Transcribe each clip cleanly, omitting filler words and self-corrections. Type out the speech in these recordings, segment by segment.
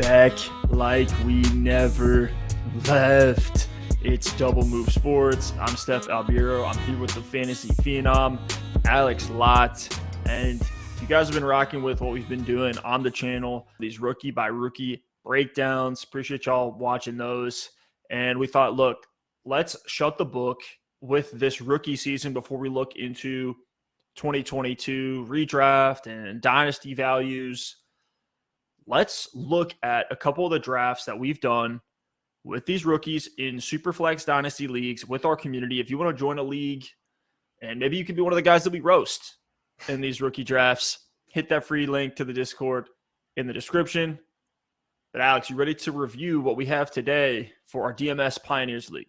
back like we never left. It's Double Move Sports. I'm Stef Albiro. I'm here with the fantasy phenom, Alex Lott. And you guys have been rocking with what we've been doing on the channel, these rookie by rookie breakdowns. Appreciate y'all watching those. And we thought, look, let's shut the book with this rookie season before we look into 2022 redraft and dynasty values. Let's look at a couple of the drafts that we've done with these rookies in superflex dynasty leagues with our community. If you want to join a league and maybe you can be one of the guys that we roast in these rookie drafts, hit that free link to the Discord in the description. But Alex, you ready to review what we have today for our DMS Pioneers League?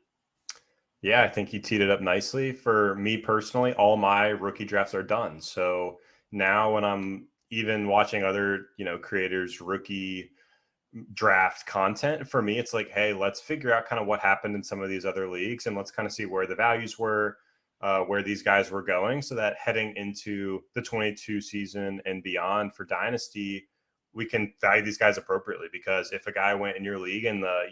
Yeah, I think you teed it up nicely. For me personally, all my rookie drafts are done. So now when I'm even watching other, creators' rookie draft content, for me, it's like, hey, let's figure out kind of what happened in some of these other leagues and let's kind of see where the values were, where these guys were going, so that heading into the 22 season and beyond for Dynasty, we can value these guys appropriately. Because if a guy went in your league in the,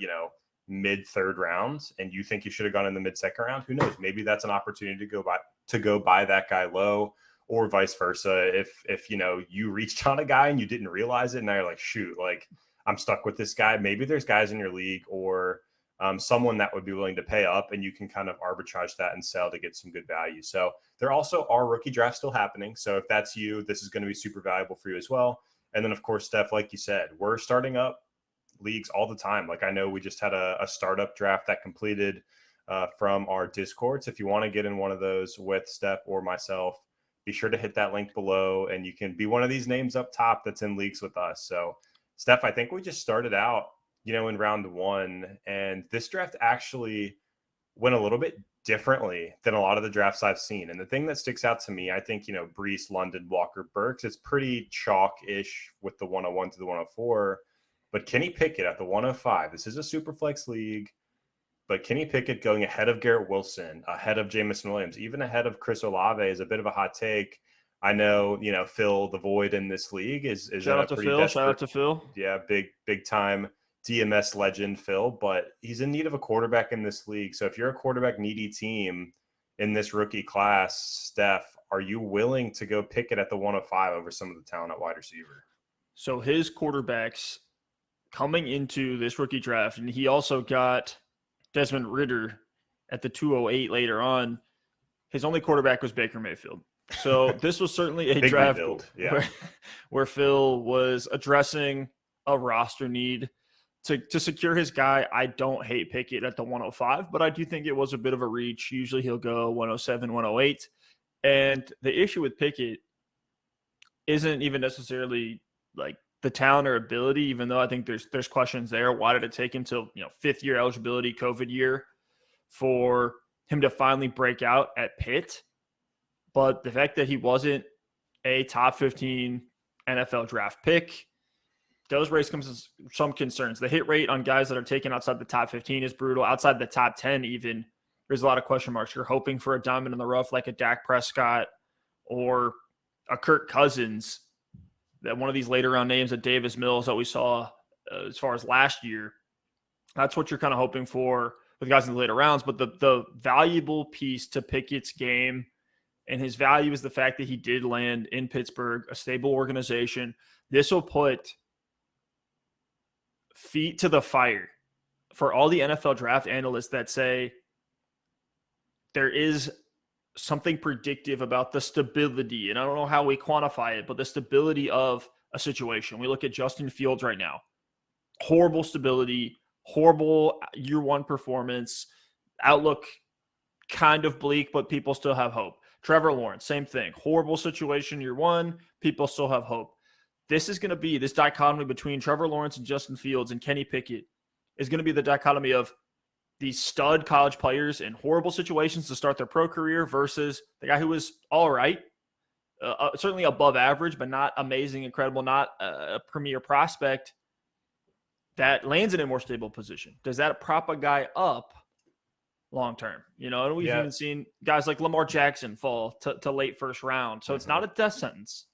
mid third rounds and you think you should have gone in the mid second round, who knows? Maybe that's an opportunity to go buy that guy low, or vice versa. If you reached on a guy and you didn't realize it, and now you're like, shoot, like I'm stuck with this guy. Maybe there's guys in your league or someone that would be willing to pay up, and you can kind of arbitrage that and sell to get some good value. So there also are rookie drafts still happening. So if that's you, this is going to be super valuable for you as well. And then of course, Steph, like you said, we're starting up leagues all the time. Like I know we just had a startup draft that completed from our Discord. So if you want to get in one of those with Steph or myself, be sure to hit that link below and you can be one of these names up top that's in leagues with us. So Steph, I think we just started out, in round one, and this draft actually went a little bit differently than a lot of the drafts I've seen. And the thing that sticks out to me, I think, Brees, London, Walker, Burks, it's pretty chalk-ish with the 101 to the 104. But Kenny Pickett at the 105, this is a super flex league, but Kenny Pickett going ahead of Garrett Wilson, ahead of Jamison Williams, even ahead of Chris Olave is a bit of a hot take. I know, Phil the Void in this league is Shout out to Phil. Shout out to Phil. Yeah, big time DMS legend Phil, but he's in need of a quarterback in this league. So if you're a quarterback needy team in this rookie class, Steph, are you willing to go Pickett at the 105 over some of the talent at wide receiver? So his quarterbacks coming into this rookie draft, and he also got Desmond Ridder at the 208 later on. His only quarterback was Baker Mayfield. So this was certainly a draft where Phil was addressing a roster need to secure his guy. I don't hate Pickett at the 105, but I do think it was a bit of a reach. Usually he'll go 107, 108. And the issue with Pickett isn't even necessarily like the talent or ability, even though I think there's questions there. Why did it take him till fifth year eligibility, COVID year, for him to finally break out at Pitt? But the fact that he wasn't a top 15 NFL draft pick does raise some concerns. The hit rate on guys that are taken outside the top 15 is brutal. Outside the top 10 even, there's a lot of question marks. You're hoping for a diamond in the rough like a Dak Prescott or a Kirk Cousins, that one of these later round names, at Davis Mills that we saw as far as last year. That's what you're kind of hoping for with guys in the later rounds. But the valuable piece to Pickett's game and his value is the fact that he did land in Pittsburgh, a stable organization. This will put feet to the fire for all the NFL draft analysts that say there is something predictive about the stability, and I don't know how we quantify it, but the stability of a situation. We look at Justin Fields right now. Horrible stability, horrible year one performance, outlook kind of bleak, but people still have hope. Trevor Lawrence, same thing. Horrible situation year one, people still have hope. This is going to be this dichotomy between Trevor Lawrence and Justin Fields and Kenny Pickett is going to be the dichotomy of these stud college players in horrible situations to start their pro career versus the guy who was all right, certainly above average, but not amazing, incredible, not a premier prospect that lands in a more stable position. Does that prop a guy up long term? And we've even seen guys like Lamar Jackson fall to late first round. So it's not a death sentence.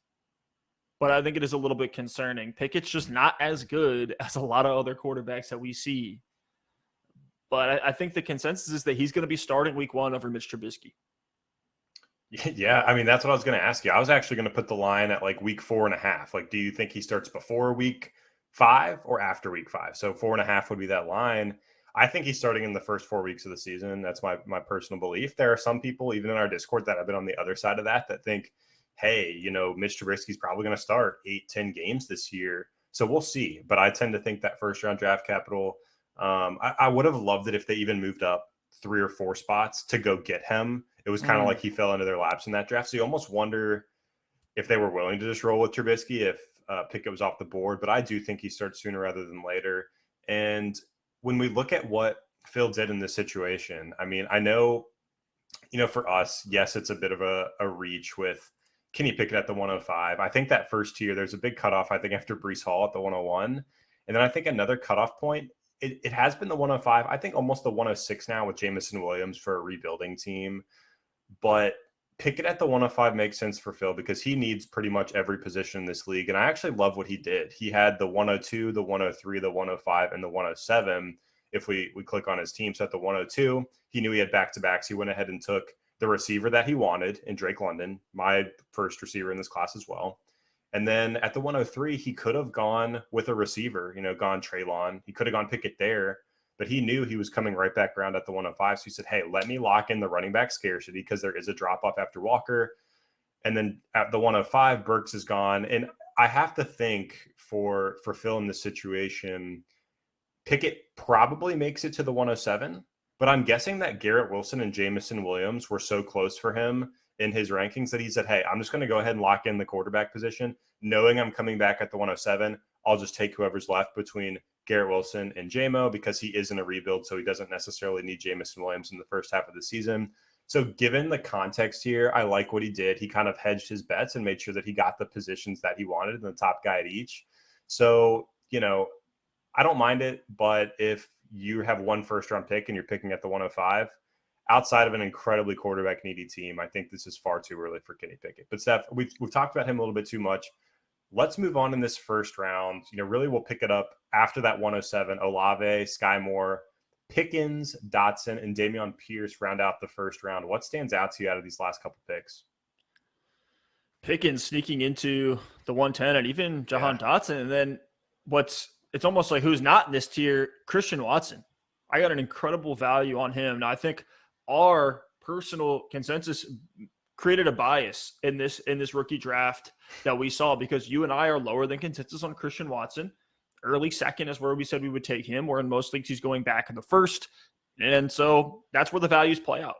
but I think it is a little bit concerning. Pickett's just not as good as a lot of other quarterbacks that we see. But I think the consensus is that he's going to be starting week 1 over Mitch Trubisky. Yeah, I mean, that's what I was going to ask you. I was actually going to put the line at like week 4.5. Like, do you think he starts before week 5 or after week 5? So 4.5 would be that line. I think he's starting in the first 4 weeks of the season. That's my personal belief. There are some people, even in our Discord, that have been on the other side of that think, hey, Mitch Trubisky's probably going to start 8-10 games this year. So we'll see. But I tend to think that first round draft capital, I would have loved it if they even moved up 3 or 4 spots to go get him. It was kind of like he fell into their laps in that draft. So you almost wonder if they were willing to just roll with Trubisky if Pickett was off the board. But I do think he starts sooner rather than later. And when we look at what Phil did in this situation, I mean, I know, for us, yes, it's a bit of a reach with Kenny Pickett at the 105. I think that first tier, there's a big cutoff, I think, after Breece Hall at the 101. And then I think another cutoff point, it has been the 105. I think almost the 106 now with Jamison Williams for a rebuilding team. But Pickett at the 105 makes sense for Phil because he needs pretty much every position in this league. And I actually love what he did. He had the 102, the 103, the 105, and the 107 if we click on his team. So at the 102, he knew he had back-to-backs. He went ahead and took the receiver that he wanted in Drake London, my first receiver in this class as well. And then at the 103, he could have gone with a receiver, gone Treylon. He could have gone Pickett there. But he knew he was coming right back around at the 105. So he said, hey, let me lock in the running back scarcity because there is a drop-off after Walker. And then at the 105, Burks is gone. And I have to think for Phil in this situation, Pickett probably makes it to the 107. But I'm guessing that Garrett Wilson and Jamison Williams were so close for him in his rankings that he said, hey, I'm just going to go ahead and lock in the quarterback position. Knowing I'm coming back at the 107, I'll just take whoever's left between Garrett Wilson and JMO because he is in a rebuild, so he doesn't necessarily need Jamison Williams in the first half of the season. So given the context here, I like what he did. He kind of hedged his bets and made sure that he got the positions that he wanted and the top guy at each. So, I don't mind it, but if you have one first-round pick and you're picking at the 105, outside of an incredibly quarterback-needy team, I think this is far too early for Kenny Pickett. But Steph, we've talked about him a little bit too much. Let's move on in this first round. Really we'll pick it up after that 107. Olave, Sky Moore, Pickens, Dotson, and Dameon Pierce round out the first round. What stands out to you out of these last couple picks? Pickens sneaking into the 110 and even Jahan Dotson. And then it's almost like who's not in this tier, Christian Watson. I got an incredible value on him. Now, I think our personal consensus created a bias in this rookie draft that we saw because you and I are lower than consensus on Christian Watson. Early second is where we said we would take him, where in most leagues he's going back in the first. And so that's where the values play out.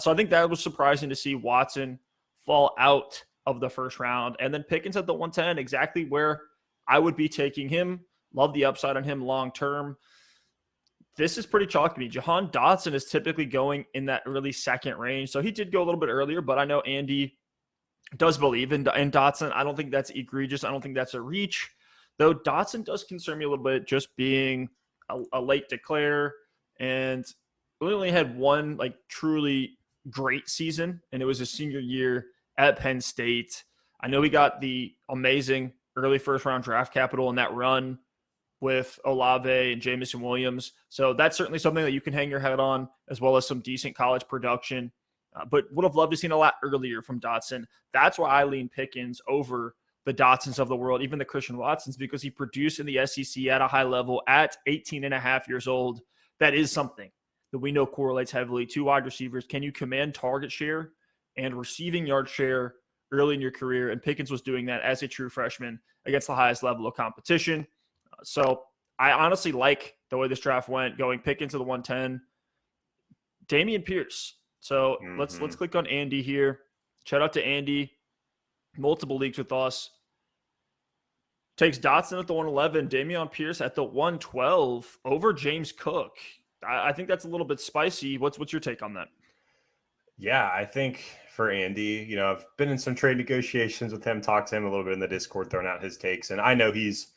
So I think that was surprising to see Watson fall out of the first round. And then Pickens at the 110, exactly where I would be taking him. Love the upside on him long term. This is pretty chalky to me. Jahan Dotson is typically going in that early second range. So he did go a little bit earlier, but I know Andy does believe in Dotson. I don't think that's egregious. I don't think that's a reach. Though Dotson does concern me a little bit just being a late declare and really only had one truly great season, and it was his senior year at Penn State. I know he got the amazing early first-round draft capital in that run with Olave and Jamison Williams. So that's certainly something that you can hang your head on, as well as some decent college production. But would have loved to seen a lot earlier from Dotson. That's why I lean Pickens over the Dotsons of the world, even the Christian Watsons, because he produced in the SEC at a high level at 18 and a half years old. That is something that we know correlates heavily to wide receivers. Can you command target share and receiving yard share early in your career? And Pickens was doing that as a true freshman against the highest level of competition. So I honestly like the way this draft went, going Pickens to the 110. Dameon Pierce. So let's click on Andy here. Shout out to Andy. Multiple leagues with us. Takes Dotson at the 111, Dameon Pierce at the 112 over James Cook. I think that's a little bit spicy. What's your take on that? Yeah, I think for Andy, I've been in some trade negotiations with him, talked to him a little bit in the Discord, thrown out his takes, and I know he's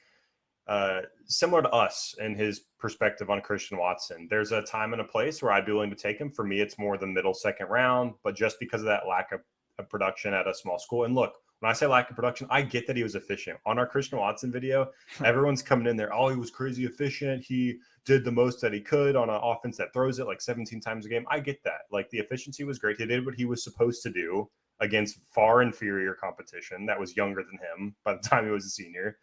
similar to us in his perspective on Christian Watson. There's a time and a place where I'd be willing to take him. For me, it's more the middle second round, but just because of that lack of production at a small school. And look, When I say lack of production, I get that he was efficient. On our Christian Watson video, everyone's coming in there, oh, he was crazy efficient. He did the most that he could on an offense that throws it like 17 times a game. I get that. Like, the efficiency was great. He did what he was supposed to do against far inferior competition that was younger than him by the time he was a senior.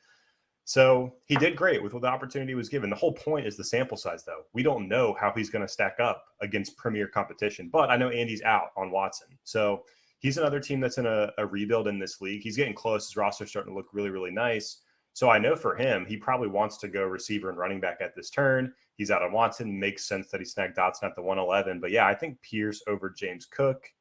So he did great with what the opportunity was given. The whole point is the sample size, though. We don't know how he's going to stack up against premier competition, but I know Andy's out on Watson. So he's another team that's in a rebuild in this league. He's getting close. His roster's starting to look really, really nice. So I know for him, he probably wants to go receiver and running back at this turn. He's out on Watson. Makes sense that he snagged Dotson at the 111. But yeah, I think Pierce over James Cook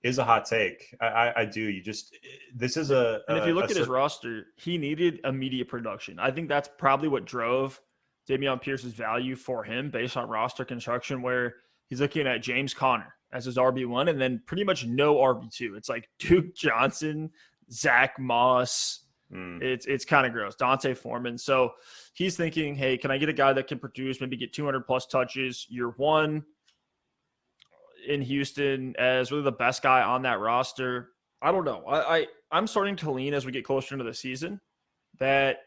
is a hot take. I do. This is and if you look at his roster, he needed immediate production. I think that's probably what drove Dameon Pierce's value for him based on roster construction, where he's looking at James Conner as his RB1 and then pretty much no RB2. It's like Duke Johnson, Zach Moss. It's kind of gross. Dante Foreman. So he's thinking, hey, can I get a guy that can produce, maybe get 200 plus touches year one in Houston as really the best guy on that roster? I don't know. I'm starting to lean as we get closer into the season that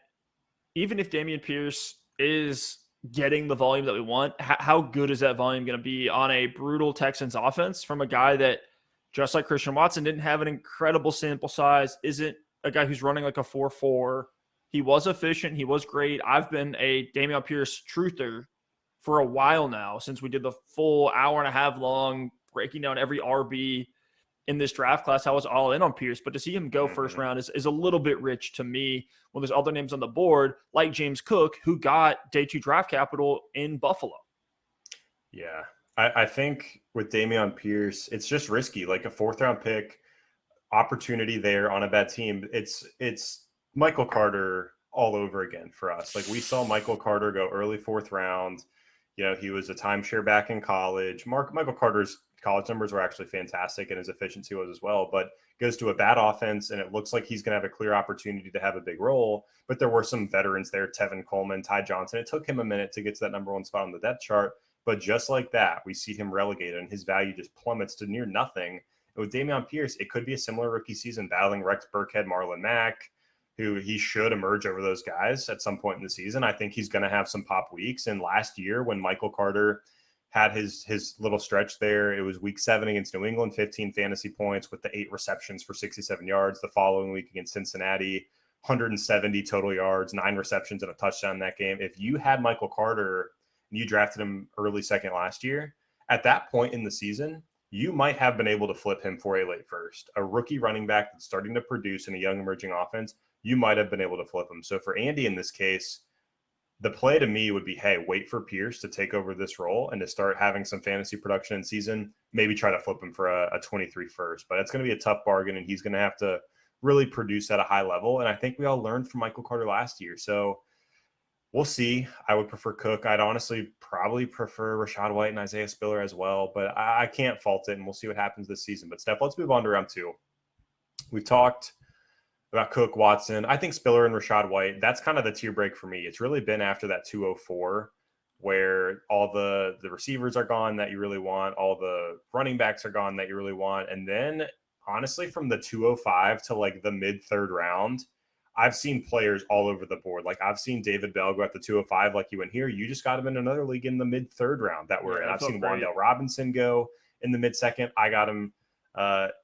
even if Dameon Pierce is getting the volume that we want, how good is that volume going to be on a brutal Texans offense from a guy that, just like Christian Watson, didn't have an incredible sample size, isn't a guy who's running like a 4.4. He was efficient. He was great. I've been a Dameon Pierce truther for a while now, since we did the full hour and a half long breaking down every RB in this draft class. I was all in on Pierce, but to see him go first round is a little bit rich to me when there's other names on the board like James Cook, who got day 2 draft capital in Buffalo. Yeah, I think with Dameon Pierce, it's just risky. Like a 4th round pick, opportunity there on a bad team. It's Michael Carter all over again for us. Like, we saw Michael Carter go early 4th round. You know, he was a timeshare back in college. Michael Carter's college numbers were actually fantastic, and his efficiency was as well, but goes to a bad offense, and it looks like he's going to have a clear opportunity to have a big role. But there were some veterans there, Tevin Coleman, Ty Johnson. It took him a minute to get to that number 1 spot on the depth chart, but just like that, we see him relegated, and his value just plummets to near nothing. And with Dameon Pierce, it could be a similar rookie season, battling Rex Burkhead, Marlon Mack, who he should emerge over those guys at some point in the season. I think he's going to have some pop weeks. And last year, when Michael Carter had his little stretch there, it was week 7 against New England, 15 fantasy points with the 8 receptions for 67 yards. The following week against Cincinnati, 170 total yards, 9 receptions and a touchdown in that game. If you had Michael Carter and you drafted him early second last year, at that point in the season, you might have been able to flip him for a late first. A rookie running back that's starting to produce in a young emerging offense, you might have been able to flip him. So for Andy in this case, the play to me would be, hey, wait for Pierce to take over this role and to start having some fantasy production in season, maybe try to flip him for a 23 first. But it's going to be a tough bargain, and he's going to have to really produce at a high level. And I think we all learned from Michael Carter last year. So we'll see. I would prefer Cook. I'd honestly probably prefer Rachaad White and Isaiah Spiller as well, but I can't fault it, and we'll see what happens this season. But Steph, let's move on to round 2. We've talked about Cook, Watson. I think Spiller and Rachaad White, that's kind of the tier break for me. It's really been after that 204 where all the receivers are gone that you really want, all the running backs are gone that you really want. And then honestly, from the 205 to like the mid 3rd round, I've seen players all over the board. Like, I've seen David Bell go at the 205 like you went here. You just got him in another league in the mid 3rd round that we're in. I've seen Wan'Dale Robinson go in the mid 2nd. I got him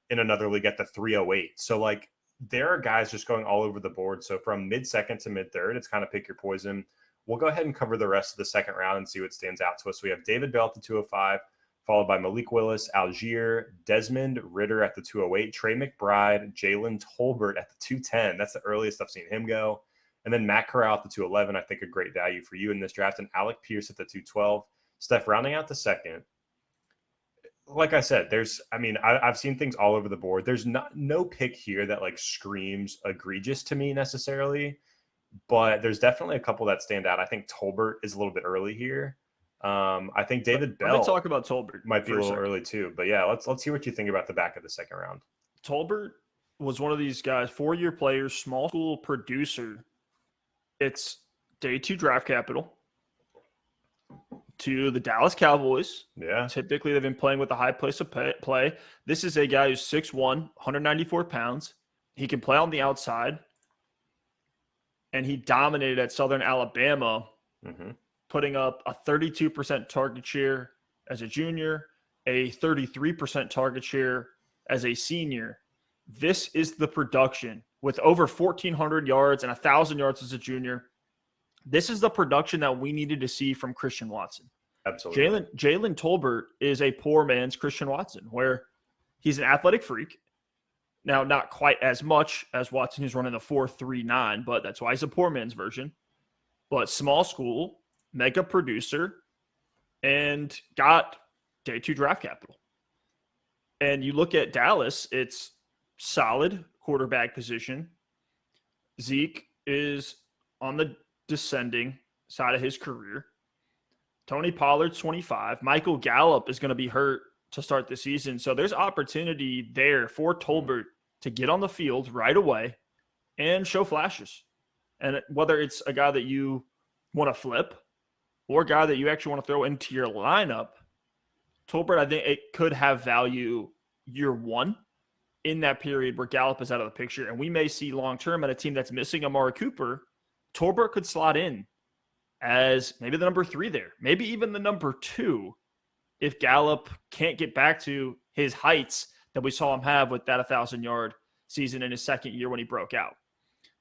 in another league at the 308. So like, there are guys just going all over the board. So from mid 2nd to mid 3rd, it's kind of pick your poison. We'll go ahead and cover the rest of the 2nd round and see what stands out to us. So we have David Bell at the 205, followed by Malik Willis, Algier, Desmond Ritter at the 208, Trey McBride, Jalen Tolbert at the 210. That's the earliest I've seen him go. And then Matt Corral at the 211, I think a great value for you in this draft. And Alec Pierce at the 212. Steph, rounding out the 2nd. Like I said, I've seen things all over the board. There's no pick here that like screams egregious to me necessarily, but there's definitely a couple that stand out. I think Tolbert is a little bit early here. I think David Bell. Let's talk about Tolbert. Might be a little early too, but yeah, let's hear what you think about the back of the 2nd round. Tolbert was one of these guys, 4-year players, small school producer. It's day 2 draft capital to the Dallas Cowboys. Yeah. Typically, they've been playing with a high place of play. This is a guy who's 6'1", 194 pounds, He can play on the outside. And he dominated at Southern Alabama, putting up a 32% target share as a junior, a 33% target share as a senior. This is the production with over 1,400 yards and 1,000 yards as a junior. This is the production that we needed to see from Christian Watson. Absolutely. Jalen Tolbert is a poor man's Christian Watson, where he's an athletic freak. Now, not quite as much as Watson, who's running the 4.39, but that's why he's a poor man's version. But small school, mega producer, and got day 2 draft capital. And you look at Dallas, it's solid quarterback position. Zeke is on the descending side of his career. Tony Pollard's 25. Michael Gallup is going to be hurt to start the season. So there's opportunity there for Tolbert to get on the field right away and show flashes. And whether it's a guy that you want to flip or a guy that you actually want to throw into your lineup, Tolbert, I think it could have value year 1 in that period where Gallup is out of the picture. And we may see long-term at a team that's missing Amari Cooper, Tolbert could slot in as maybe the number 3 there, maybe even the number 2 if Gallup can't get back to his heights that we saw him have with that 1,000-yard season in his second year when he broke out.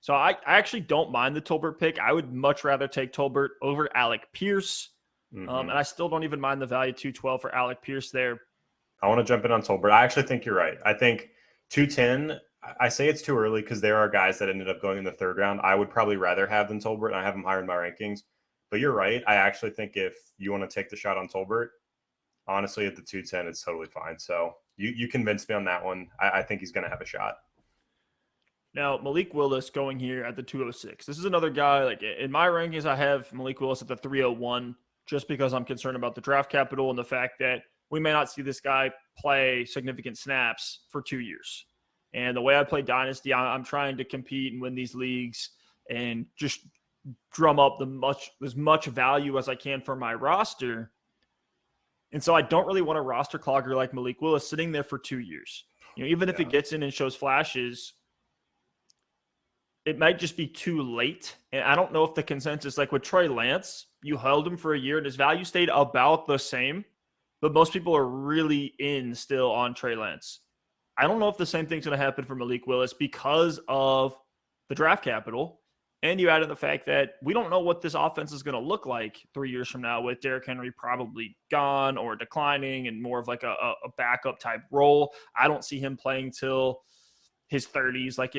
So I actually don't mind the Tolbert pick. I would much rather take Tolbert over Alec Pierce. And I still don't even mind the value 212 for Alec Pierce there. I want to jump in on Tolbert. I actually think you're right. I think 210, I say it's too early because there are guys that ended up going in the 3rd round I would probably rather have than Tolbert, and I have him higher in my rankings. But you're right. I actually think if you want to take the shot on Tolbert, honestly, at the 210, it's totally fine. So you convinced me on that one. I think he's going to have a shot. Now, Malik Willis going here at the 206. This is another guy, like in my rankings, I have Malik Willis at the 301 just because I'm concerned about the draft capital and the fact that we may not see this guy play significant snaps for 2 years. And the way I play Dynasty, I'm trying to compete and win these leagues and just drum up as much value as I can for my roster. And so I don't really want a roster clogger like Malik Willis sitting there for 2 years. Even if it gets in and shows flashes, it might just be too late. And I don't know if the consensus, like with Trey Lance, you held him for a year and his value stayed about the same, but most people are really in still on Trey Lance. I don't know if the same thing's going to happen for Malik Willis because of the draft capital. And you added the fact that we don't know what this offense is going to look like 3 years from now with Derrick Henry probably gone or declining and more of like a backup type role. I don't see him playing till his 30s like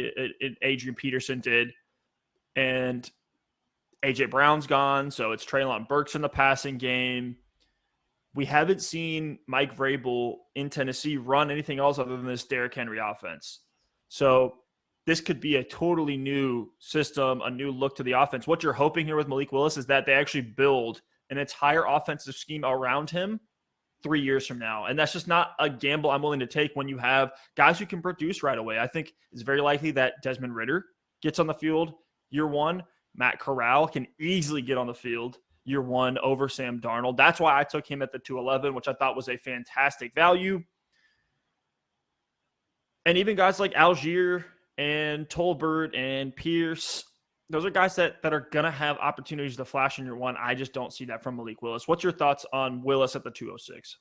Adrian Peterson did. And A.J. Brown's gone, so it's Treylon Burks in the passing game. We haven't seen Mike Vrabel in Tennessee run anything else other than this Derrick Henry offense. So this could be a totally new system, a new look to the offense. What you're hoping here with Malik Willis is that they actually build an entire offensive scheme around him 3 years from now. And that's just not a gamble I'm willing to take when you have guys who can produce right away. I think it's very likely that Desmond Ridder gets on the field year 1. Matt Corral can easily get on the field year 1 over Sam Darnold. That's why I took him at the 211, which I thought was a fantastic value. And even guys like Algier and Tolbert and Pierce, those are guys that are going to have opportunities to flash in year 1. I just don't see that from Malik Willis. What's your thoughts on Willis at the 206?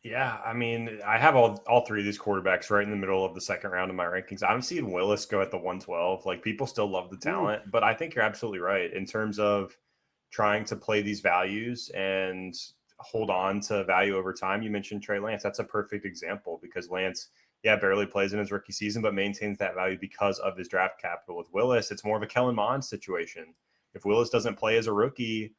Yeah, I mean, I have all 3 of these quarterbacks right in the middle of the 2nd round of my rankings. I'm seeing Willis go at the 112. Like, people still love the talent, but I think you're absolutely right in terms of trying to play these values and hold on to value over time. You mentioned Trey Lance. That's a perfect example because Lance, barely plays in his rookie season, but maintains that value because of his draft capital. With Willis, it's more of a Kellen Mond situation. If Willis doesn't play as a rookie,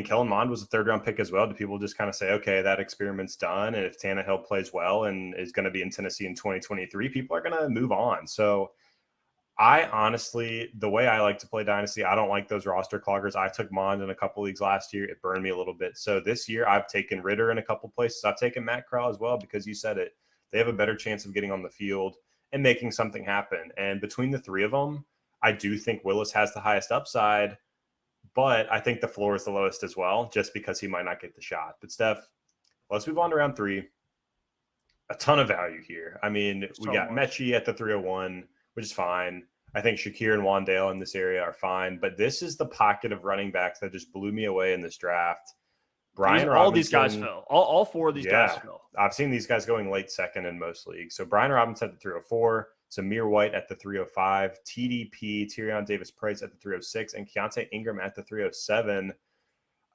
Kellen Mond was a 3rd-round pick as well. Do people just kind of say, okay, that experiment's done? And if Tannehill plays well and is going to be in Tennessee in 2023, people are going to move on. So I honestly, the way I like to play Dynasty, I don't like those roster cloggers. I took Mond in a couple leagues last year. It burned me a little bit. So this year I've taken Ridder in a couple places. I've taken Matt Corral as well because you said it. They have a better chance of getting on the field and making something happen. And between the 3 of them, I do think Willis has the highest upside, but I think the floor is the lowest as well, just because he might not get the shot. But Steph, let's move on to round 3. a ton of value here. I mean, we So got much. Mechie at the 301, which is fine. I think Shakir and Wandale in this area are fine, but this is the pocket of running backs that just blew me away in this draft. Brian All these guys Robinson, fell. All four of these guys yeah, fell. I've seen these guys going late second in most leagues. So Brian Robinson at the 304, Zamir White at the 305, TDP, Tyrion Davis-Price at the 306, and Keontae Ingram at the 307.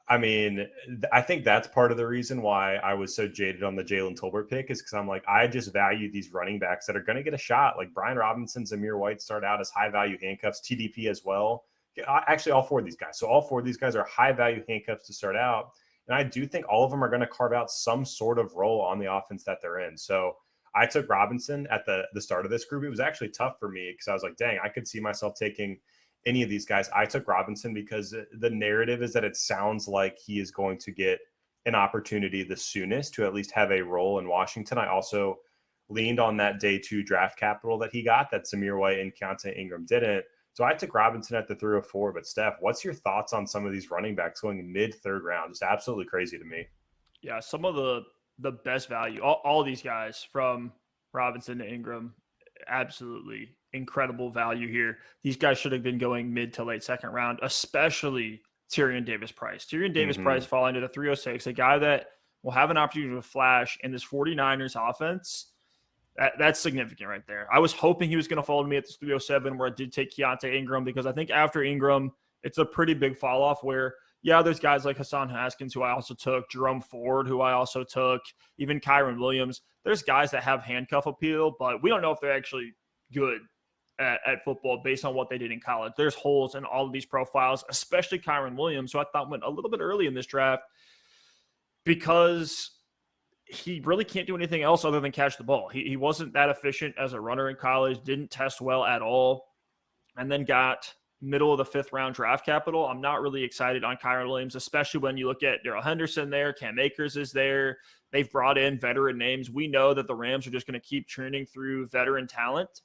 I mean, I think that's part of the reason why I was so jaded on the Jalen Tolbert pick is because I'm like, I just value these running backs that are going to get a shot. Like Brian Robinson, Zamir White start out as high value handcuffs, TDP as well. Actually, all four of these guys. So all four of these guys are high value handcuffs to start out. And I do think all of them are going to carve out some sort of role on the offense that they're in. So I took Robinson at the start of this group. It was actually tough for me because I was like, dang, I could see myself taking any of these guys. I took Robinson because the narrative is that it sounds like he is going to get an opportunity the soonest to at least have a role in Washington. I also leaned on that day 2 draft capital that he got that Zamir White and Keontae Ingram didn't. So I took Robinson at the 304. But Steph, what's your thoughts on some of these running backs going mid third round? Just absolutely crazy to me. Yeah, some of the best value. All these guys from Robinson to Ingram, absolutely incredible value here. These guys should have been going mid to late second round, especially Tyrion Davis-Price. Tyrion Davis-Price falling to the 306, a guy that will have an opportunity to flash in this 49ers offense. That's significant right there. I was hoping he was going to fall to me at this 307 where I did take Keontae Ingram because I think after Ingram, it's a pretty big fall off where, yeah, there's guys like Hassan Haskins, who I also took, Jerome Ford, who I also took, even Kyron Williams. There's guys that have handcuff appeal, but we don't know if they're actually good at football based on what they did in college. There's holes in all of these profiles, especially Kyron Williams, who I thought went a little bit early in this draft because he really can't do anything else other than catch the ball. He wasn't that efficient as a runner in college, didn't test well at all, and then got middle of the 5th round draft capital. I'm not really excited on Kyron Williams, especially when you look at Darrell Henderson there, Cam Akers is there. They've brought in veteran names. We know that the Rams are just going to keep churning through veteran talent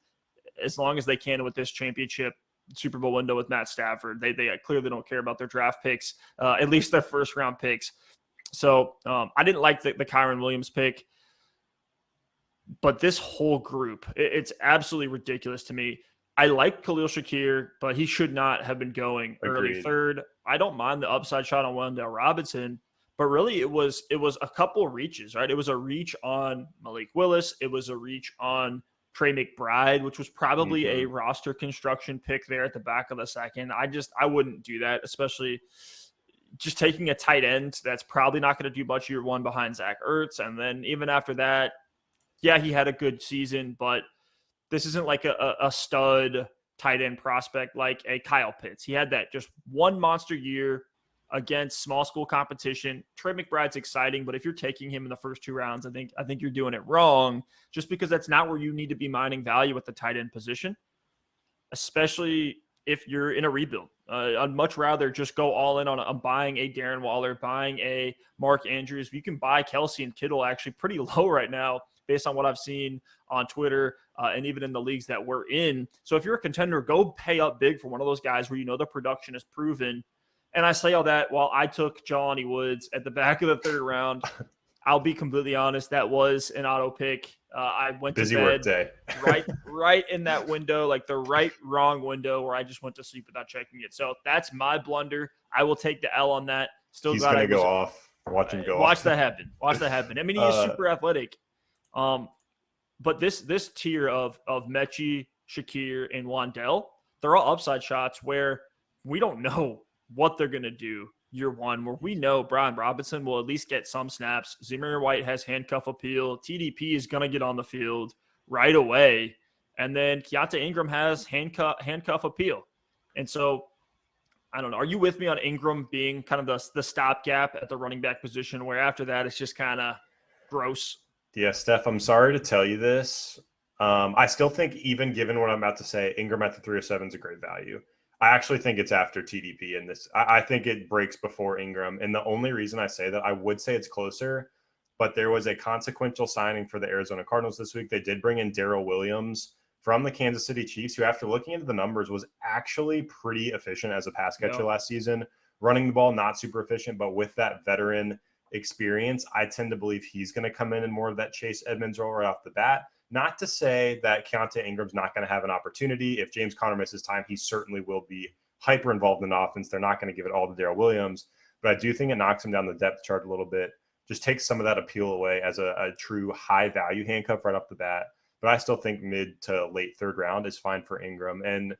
as long as they can with this championship Super Bowl window with Matt Stafford. They clearly don't care about their draft picks, at least their first round picks. So I didn't like the Kyron Williams pick, but this whole group, it's absolutely ridiculous to me. I like Khalil Shakir, but he should not have been going early Agreed. third. I don't mind the upside shot on Wandale Robinson, but really it was a couple reaches, right? It was a reach on Malik Willis. It was a reach on Trey McBride, which was probably a roster construction pick there at the back of the second. I wouldn't do that, especially just taking a tight end that's probably not going to do much year one behind Zach Ertz. And then even after that, yeah, he had a good season, but this isn't like a stud tight end prospect like a Kyle Pitts. He had that just one monster year against small school competition. Trey McBride's exciting, but if you're taking him in the first 2 rounds, I think you're doing it wrong, just because that's not where you need to be mining value at the tight end position, especially if you're in a rebuild. I'd much rather just go all in on buying a Darren Waller, buying a Mark Andrews. You can buy Kelsey and Kittle actually pretty low right now based on what I've seen on Twitter and even in the leagues that we're in. So if you're a contender, go pay up big for one of those guys where you know the production is proven. And I say all that while I took Jelani Woods at the back of the 3rd round. I'll be completely honest, that was an auto pick. I went Busy to work bed day. right in that window, like the wrong window where I just went to sleep without checking it. So that's my blunder. I will take the L on that. Still He's glad going I to was, go off. Watch him go off. Watch that happen. I mean, he is super athletic. But this tier of Mechie, Shakir, and Wandale, they're all upside shots where we don't know what they're going to do year one, where we know Brian Robinson will at least get some snaps. Zamir White has handcuff appeal. TDP is going to get on the field right away. And then Keontae Ingram has handcuff appeal. And so, I don't know. Are you with me on Ingram being kind of the stopgap at the running back position, where after that it's just kind of gross? Yeah, Steph, I'm sorry to tell you this. I still think, even given what I'm about to say, Ingram at the 307 is a great value. I actually think it's after TDP in this. I think it breaks before Ingram. And the only reason I say that, I would say it's closer, but there was a consequential signing for the Arizona Cardinals this week. They did bring in Darrell Williams from the Kansas City Chiefs, who, after looking into the numbers, was actually pretty efficient as a pass catcher last season. Running the ball, not super efficient, but with that veteran experience, I tend to believe he's going to come in more of that Chase Edmonds role right off the bat. Not to say that Keontae Ingram's not going to have an opportunity. If James Conner misses time, he certainly will be hyper involved in the offense. They're not going to give it all to Darrell Williams, but I do think it knocks him down the depth chart a little bit. Just takes some of that appeal away as a true high value handcuff right off the bat. But I still think mid to late third round is fine for Ingram. And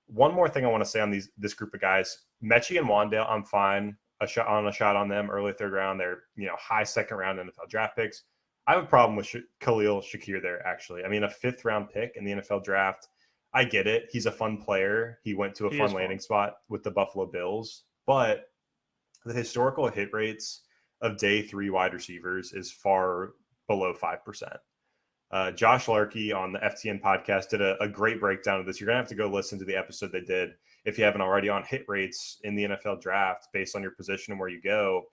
one more thing I want to say on this group of guys, Mechie and Wandale, I'm fine a shot on them early third round. They're high second round NFL draft picks. I have a problem with Khalil Shakir there, actually. I mean, a fifth round pick in the NFL draft, I get it. He's a fun player. He went to a fun landing spot with the Buffalo Bills. But the historical hit rates of day 3 wide receivers is far below 5%. Josh Larkey on the FTN podcast did a great breakdown of this. You're going to have to go listen to the episode they did if you haven't already, on hit rates in the NFL draft based on your position and where you go.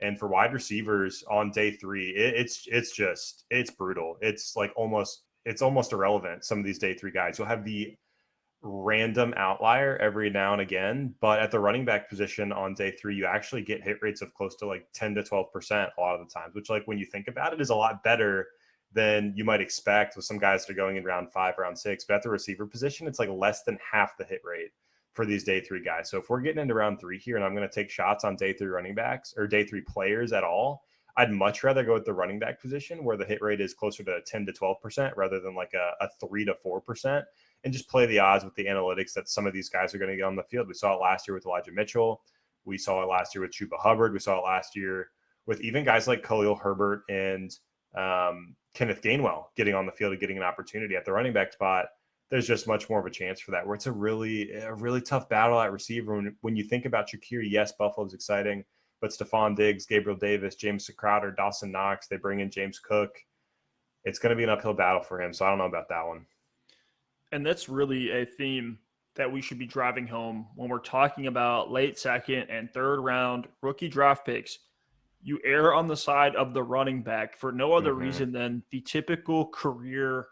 And for wide receivers on day 3, it's brutal. It's almost irrelevant. Some of these day 3 guys, you'll have the random outlier every now and again, but at the running back position on day 3, you actually get hit rates of close to 10 to 12% a lot of the times, which when you think about it is a lot better than you might expect with some guys that are going in round 5, round 6. But at the receiver position, it's less than half the hit rate for these day 3 guys. So if we're getting into round 3 here and I'm going to take shots on day 3 running backs or day 3 players at all, I'd much rather go with the running back position where the hit rate is closer to 10 to 12% rather than a 3 to 4%, and just play the odds with the analytics that some of these guys are going to get on the field. We saw it last year with Elijah Mitchell. We saw it last year with Chuba Hubbard. We saw it last year with even guys like Khalil Herbert and Kenneth Gainwell getting on the field and getting an opportunity at the running back spot. There's just much more of a chance for that, where it's a really tough battle at receiver. When you think about Shakir, yes, Buffalo's exciting, but Stephon Diggs, Gabriel Davis, James Crowder, Dawson Knox, they bring in James Cook. It's going to be an uphill battle for him, so I don't know about that one. And that's really a theme that we should be driving home when we're talking about late second and third round rookie draft picks. You err on the side of the running back for no other reason than the typical career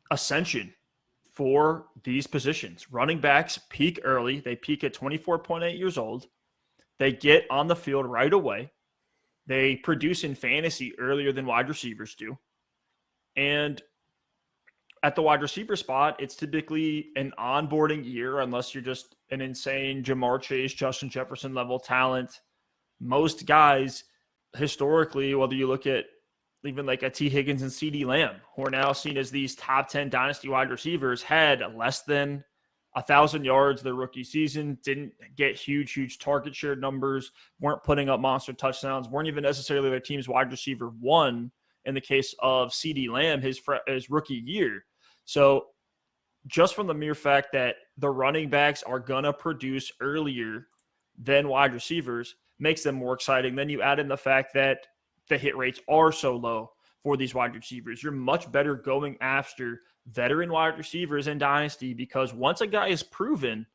ascension for these positions. Running backs peak early. They peak at 24.8 years old. They get on the field right away. They produce in fantasy earlier than wide receivers do. And at the wide receiver spot, it's typically an onboarding year, unless you're just an insane Jamar Chase, Justin Jefferson level talent. Most guys, historically, whether you look at even a T. Higgins and C.D. Lamb, who are now seen as these top 10 dynasty wide receivers, had less than 1,000 yards their rookie season, didn't get huge target share numbers, weren't putting up monster touchdowns, weren't even necessarily their team's wide receiver 1 in the case of C.D. Lamb his rookie year. So just from the mere fact that the running backs are going to produce earlier than wide receivers makes them more exciting. Then you add in the fact that the hit rates are so low for these wide receivers. You're much better going after veteran wide receivers in Dynasty, because once a guy is proven,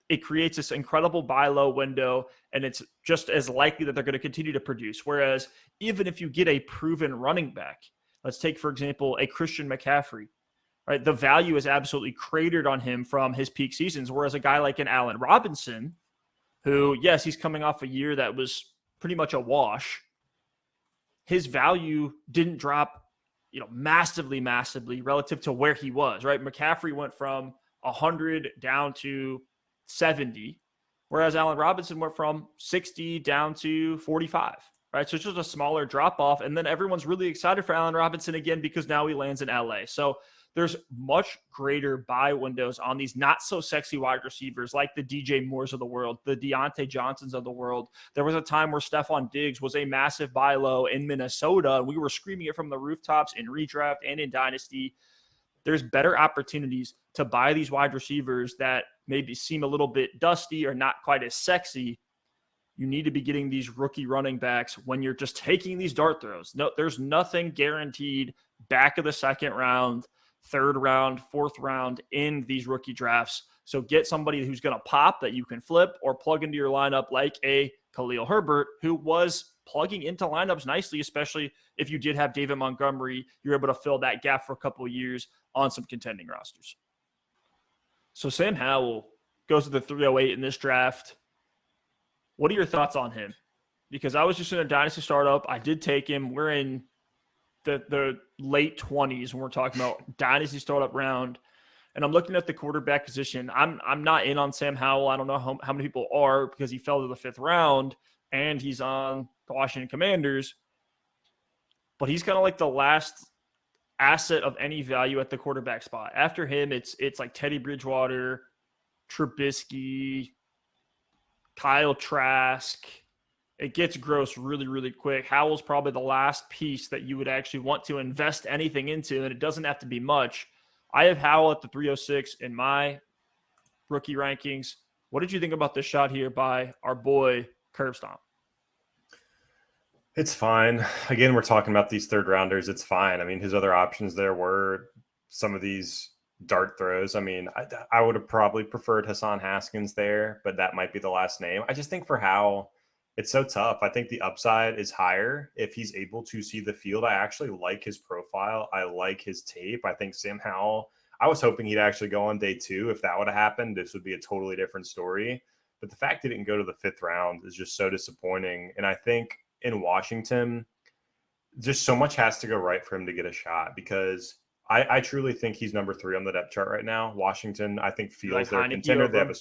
it creates this incredible buy low window, and it's just as likely that they're going to continue to produce. Whereas even if you get a proven running back, let's take, for example, a Christian McCaffrey, right? The value is absolutely cratered on him from his peak seasons. Whereas a guy like an Allen Robinson, who, yes, he's coming off a year that was pretty much a wash, his value didn't drop, massively relative to where he was, right? McCaffrey went from 100 down to 70, whereas Allen Robinson went from 60 down to 45, right? So it's just a smaller drop off. And then everyone's really excited for Allen Robinson again because now he lands in LA. So there's much greater buy windows on these not so sexy wide receivers like the DJ Moores of the world, the Deontay Johnsons of the world. There was a time where Stephon Diggs was a massive buy low in Minnesota. We were screaming it from the rooftops in redraft and in Dynasty. There's better opportunities to buy these wide receivers that maybe seem a little bit dusty or not quite as sexy. You need to be getting these rookie running backs when you're just taking these dart throws. No, there's nothing guaranteed back of the second round, third round, fourth round in these rookie drafts. So get somebody who's going to pop that you can flip or plug into your lineup, like a Khalil Herbert, who was plugging into lineups nicely, especially if you did have David Montgomery. You're able to fill that gap for a couple of years on some contending rosters. So Sam Howell goes to the 308 in this draft. What are your thoughts on him? because I was just in a Dynasty startup. I did take him. We're in the late 20s when we're talking about Dynasty startup round. And I'm looking at the quarterback position. I'm not in on Sam Howell. I don't know how many people are because he fell to the 5th round and he's on the Washington Commanders. But he's kind of like the last asset of any value at the quarterback spot. After him, it's like Teddy Bridgewater, Trubisky, Kyle Trask. It gets gross really, really quick. Howell's probably the last piece that you would actually want to invest anything into, and it doesn't have to be much. I have Howell at the 306 in my rookie rankings. What did you think about this shot here by our boy Curb Stomp? It's fine. Again, we're talking about these third rounders. It's fine. I mean, his other options there were some of these dart throws. I mean, I would have probably preferred Hassan Haskins there, but that might be the last name. I just think for Howell, it's so tough. I think the upside is higher if he's able to see the field. I actually like his profile. I like his tape. I think Sam Howell, I was hoping he'd actually go on day 2. If that would have happened, this would be a totally different story. But the fact he didn't go to the 5th round is just so disappointing. And I think in Washington, just so much has to go right for him to get a shot, because I truly think he's number 3 on the depth chart right now. Washington, I think, feels they're a contender. They have a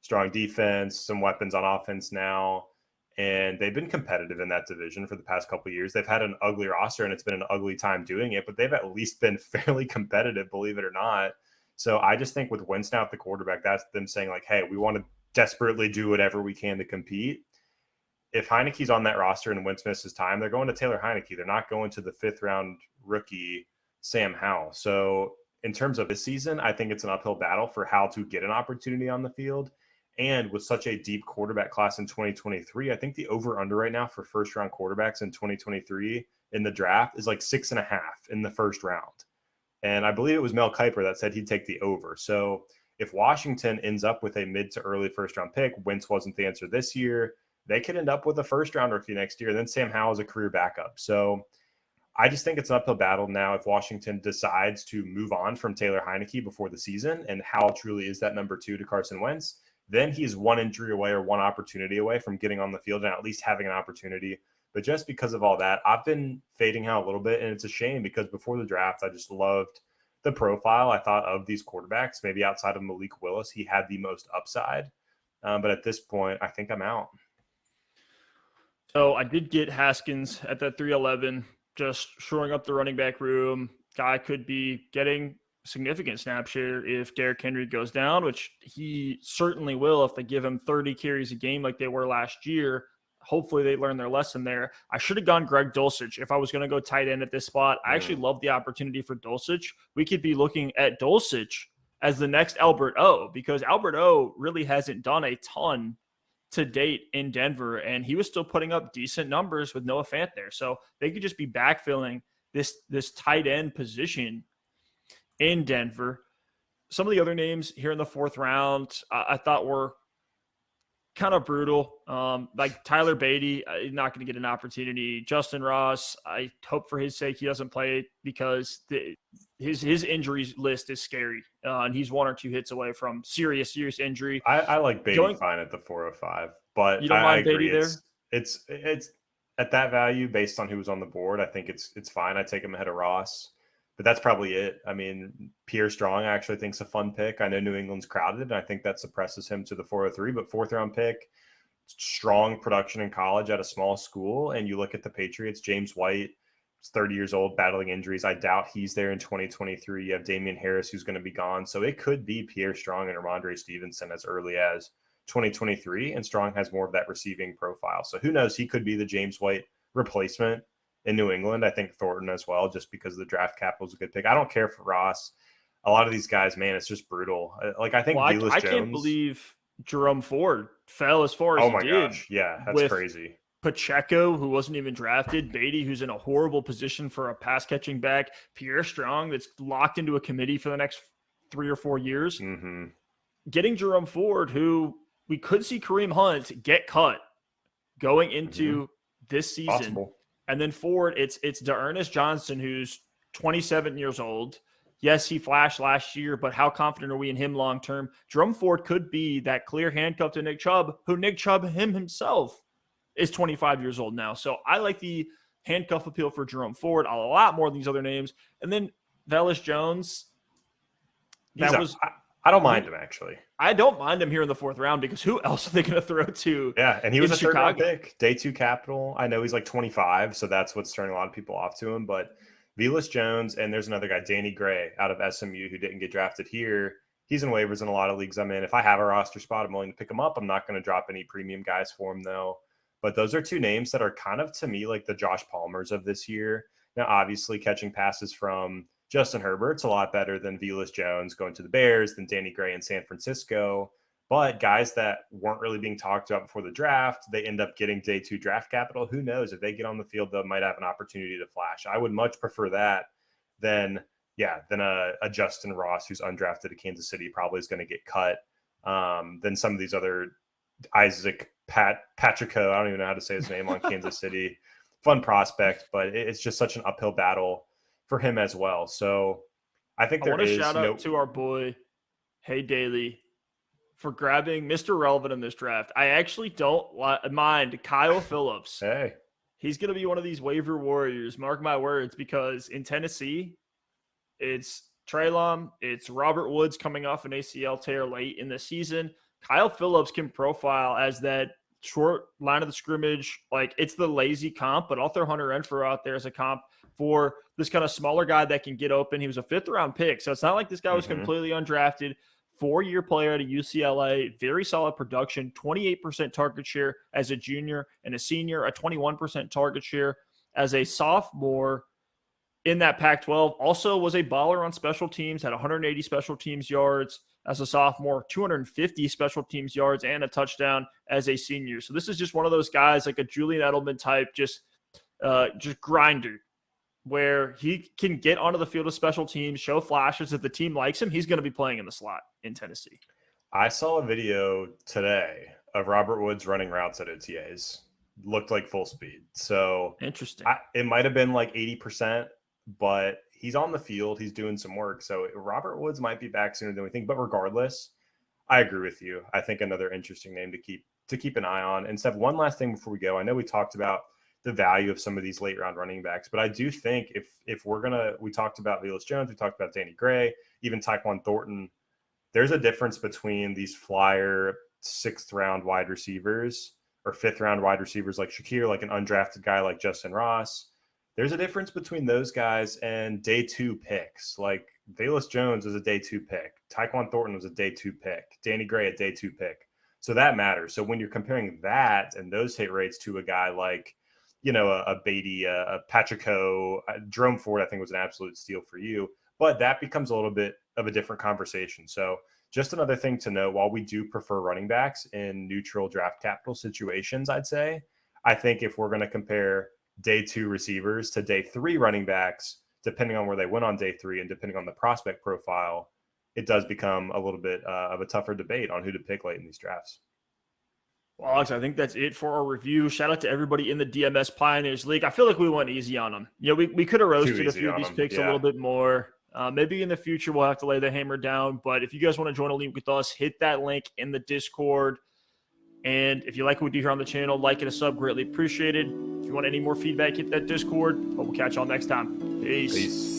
strong defense, some weapons on offense now, and they've been competitive in that division for the past couple of years. They've had an ugly roster, and it's been an ugly time doing it, but they've at least been fairly competitive, believe it or not. So I just think with Wentz now at the quarterback, that's them saying like, hey, we want to desperately do whatever we can to compete. If Heineke's on that roster and Wentz misses time, they're going to Taylor Heineke. They're not going to the 5th round rookie Sam Howell. So in terms of this season, I think it's an uphill battle for Howell to get an opportunity on the field. And with such a deep quarterback class in 2023, I think the over-under right now for first-round quarterbacks in 2023 in the draft is like 6.5 in the first round. And I believe it was Mel Kiper that said he'd take the over. So if Washington ends up with a mid to early first-round pick, Wentz wasn't the answer this year, they could end up with a first-round rookie next year. And then Sam Howell is a career backup. So I just think it's an uphill battle now if Washington decides to move on from Taylor Heineke before the season, and Howell truly is that number 2 to Carson Wentz. Then he's one injury away or one opportunity away from getting on the field and at least having an opportunity. But just because of all that, I've been fading Howell a little bit, and it's a shame because before the draft, I just loved the profile. I thought of these quarterbacks, maybe outside of Malik Willis, he had the most upside. But at this point, I think I'm out. So I did get Haskins at that 311, just shoring up the running back room. Guy could be getting significant snap share if Derrick Henry goes down, which he certainly will if they give him 30 carries a game like they were last year. Hopefully they learn their lesson there. I should have gone Greg Dulcich if I was going to go tight end at this spot. I actually love the opportunity for Dulcich. We could be looking at Dulcich as the next Albert O, because Albert O really hasn't done a ton to date in Denver, and he was still putting up decent numbers with Noah Fant there. So they could just be backfilling this tight end position in Denver. Some of the other names here in the 4th round I thought were kind of brutal. Like Tyler Beatty, not going to get an opportunity. Justin Ross, I hope for his sake he doesn't play because his injuries list is scary. And he's 1 or 2 hits away from serious injury. I like Beatty fine at the 405, but you don't mind I agree. Beatty there? It's at that value based on who was on the board. I think it's fine. I take him ahead of Ross. But that's probably it. I mean, Pierre Strong I actually think's a fun pick. I know New England's crowded, and I think that suppresses him to the 403. But 4th round pick, strong production in college at a small school. And you look at the Patriots, James White is 30 years old, battling injuries. I doubt he's there in 2023. You have Damian Harris, who's going to be gone. So it could be Pierre Strong and Ramondre Stevenson as early as 2023. And Strong has more of that receiving profile. So who knows? He could be the James White replacement in New England. I think Thornton as well, just because the draft capital is a good pick. I don't care for Ross. A lot of these guys, man, it's just brutal. Like I think I Jones, can't believe Jerome Ford fell as far as he did. Oh my gosh, yeah, that's crazy. Pacheco, who wasn't even drafted, Beatty, who's in a horrible position for a pass catching back, Pierre Strong, that's locked into a committee for the next 3 or 4 years. Mm-hmm. Getting Jerome Ford, who we could see Kareem Hunt get cut going into this season. Possible. And then Ford, it's D'Ernest Johnson, who's 27 years old. Yes, he flashed last year, but how confident are we in him long term? Jerome Ford could be that clear handcuff to Nick Chubb, who Nick Chubb himself is 25 years old now. So I like the handcuff appeal for Jerome Ford a lot more than these other names. And then Velus Jones, I don't mind him, actually. I don't mind him here in the 4th round because who else are they going to throw to? Yeah, and he was a Chicago? 3rd-round pick, day 2 capital. I know he's like 25, so that's what's turning a lot of people off to him. But Velus Jones, and there's another guy, Danny Gray, out of SMU, who didn't get drafted here. He's in waivers in a lot of leagues I'm in. If I have a roster spot, I'm willing to pick him up. I'm not going to drop any premium guys for him, though. But those are 2 names that are kind of, to me, like the Josh Palmers of this year. Now, obviously, catching passes from Justin Herbert's a lot better than Velus Jones going to the Bears, than Danny Gray in San Francisco. But guys that weren't really being talked about before the draft, they end up getting day 2 draft capital. Who knows? If they get on the field, they might have an opportunity to flash. I would much prefer that than a Justin Ross who's undrafted at Kansas City, probably is going to get cut, than some of these other Isaac Pacheco. I don't even know how to say his name on Kansas City. Fun prospect, but it's just such an uphill battle for him as well. So I think I want to shout out to our boy, Hey Daly, for grabbing Mr. Relevant in this draft. I actually don't mind Kyle Phillips. Hey. He's going to be one of these waiver warriors, mark my words, because in Tennessee, it's Treylon, it's Robert Woods coming off an ACL tear late in the season. Kyle Phillips can profile as that short line of the scrimmage. Like, it's the lazy comp, but I'll throw Hunter Renfrow out there as a comp for this kind of smaller guy that can get open. He was a 5th-round pick, so it's not like this guy was completely undrafted. 4-year player at a UCLA, very solid production, 28% target share as a junior and a senior, a 21% target share as a sophomore in that Pac-12. Also was a baller on special teams, had 180 special teams yards as a sophomore, 250 special teams yards, and a touchdown as a senior. So this is just one of those guys, like a Julian Edelman type, just grinder, where he can get onto the field of special teams, show flashes. If the team likes him, he's going to be playing in the slot in Tennessee. I saw a video today of Robert Woods running routes at OTAs. Looked like full speed. So interesting. It might have been like 80%, but he's on the field. He's doing some work. So Robert Woods might be back sooner than we think. But regardless, I agree with you. I think another interesting name to keep an eye on. And Stef, one last thing before we go. I know we talked about the value of some of these late round running backs, but I do think if we talked about Velus Jones, we talked about Danny Gray, even Tyquan Thornton, there's a difference between these flyer 6th round wide receivers or 5th round wide receivers like Shakir, like an undrafted guy like Justin Ross. There's a difference between those guys and day 2 picks. Like Velus Jones was a day 2 pick. Tyquan Thornton was a day 2 pick. Danny Gray a day 2 pick. So that matters. So when you're comparing that and those hit rates to a guy like, a Beatty, a Pacheco, Jerome Ford, I think was an absolute steal for you. But that becomes a little bit of a different conversation. So just another thing to note, while we do prefer running backs in neutral draft capital situations, I think if we're going to compare day 2 receivers to day 3 running backs, depending on where they went on day 3 and depending on the prospect profile, it does become a little bit of a tougher debate on who to pick late in these drafts. Well, Alex, I think that's it for our review. Shout out to everybody in the DMS Pioneers League. I feel like we went easy on them. We could have roasted a few of these picks a little bit more. Maybe in the future we'll have to lay the hammer down. But if you guys want to join a league with us, hit that link in the Discord. And if you like what we do here on the channel, like and a sub, greatly appreciated. If you want any more feedback, hit that Discord. But we'll catch y'all next time. Peace.